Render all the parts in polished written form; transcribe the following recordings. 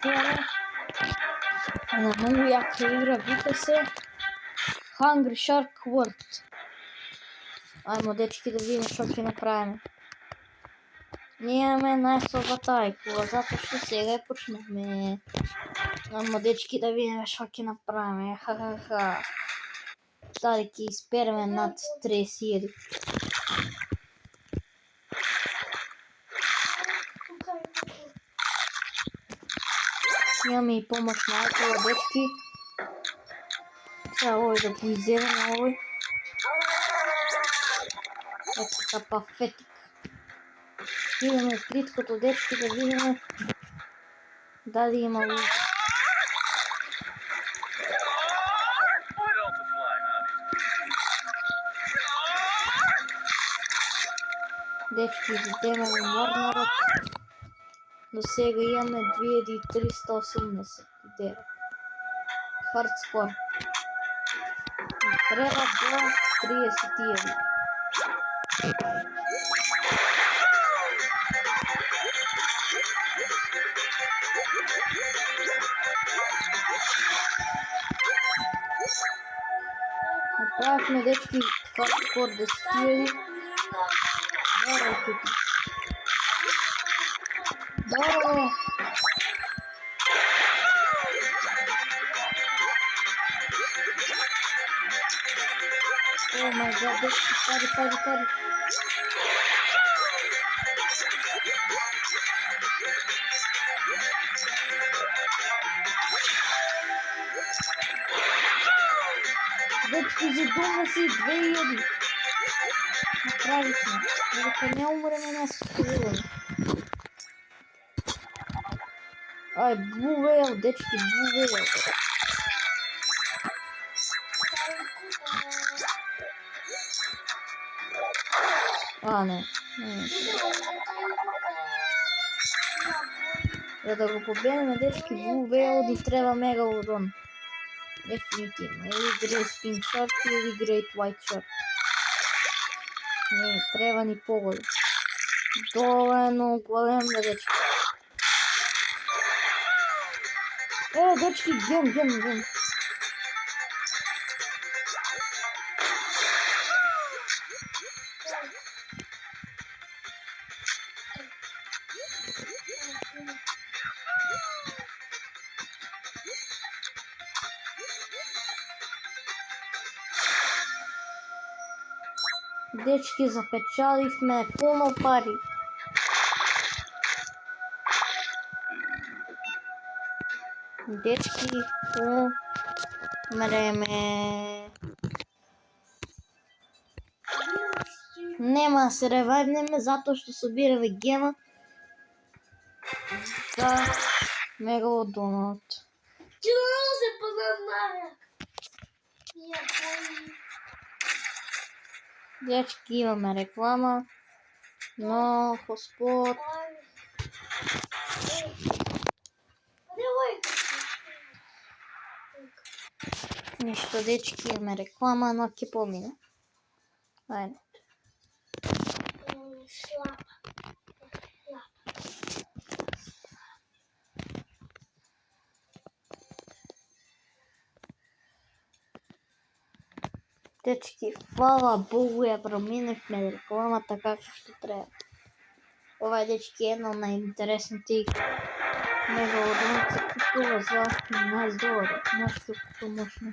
тестираме. Една многу јака игра, вика се Hungry Shark World. Ајмо, дечки, да видим што ќе направиме. Ние имаме најслаба тајкова, затоа што сега ја почнавме. Ајмо, дечки, да видиме што ќе направиме. Ха-ха-ха. Дали ќе испереме над 30.000. Имаме и помош на Акова, дечки. Сега овој да го изедеме овој. Ето така, пафетик. Идеме плиткото, дечки, да видиме дали има лук. Дечки, изедеме во Марнарот. До сега имаме 2389. Хардскор. Треба до 30.000. Направихме, дечки, хардскор 10.000. Добро, купи. Добро. О май гад, дечки, пари. Дечки, задумна си 2.000. Направихме. Дека не умреме на скрилен. Ај, Blue Whale, дечки, Blue Whale. Не. За да го победиме, дечки, Blue Whale ни треба Мегалодон. Дефинитивно. Или Great Pink Shark, или Great White Shark. Не, треба ни поголем. Доволно голем, дечки. Дечки, ген. Дечки, запечаливме пуно пари. Дечки, умреме. Нема да се ревайвнеме, затоа што собираме гема за Мегалодонот. Дечки, имаме реклама, но хоспот. Ништо, дечки, имаме реклама, но ќе помине. Ајде. Дечки, фала Богу, ја проминевме рекламата како што треба. Ова е, дечки, една од најинтересните игри. Мегалодонот се купува за $11. Нешто како мощно.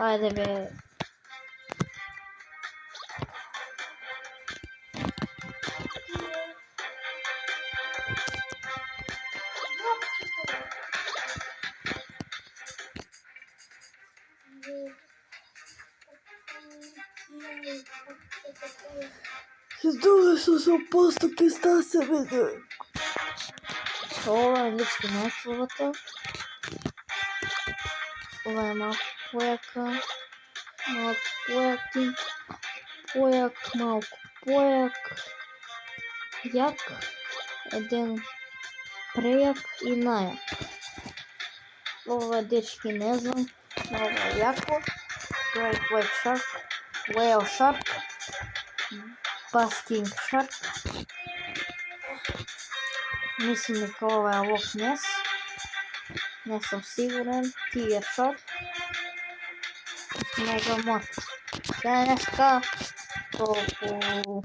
Ајде бе. Добре, со поста ќе ста се веде. Ова е, дечки, насловата. Ова е малку појака. Малку појаки. Појак, малку појак. Јак. Еден прејак и најак. Ова, дечки, не знам. Ова е јако. Great White Shark. Whale Shark. Basking Shark. Мислим дека ова е Loch Ness. Не сум сигурен. Tiger Shark. Мегамот. Денеска толку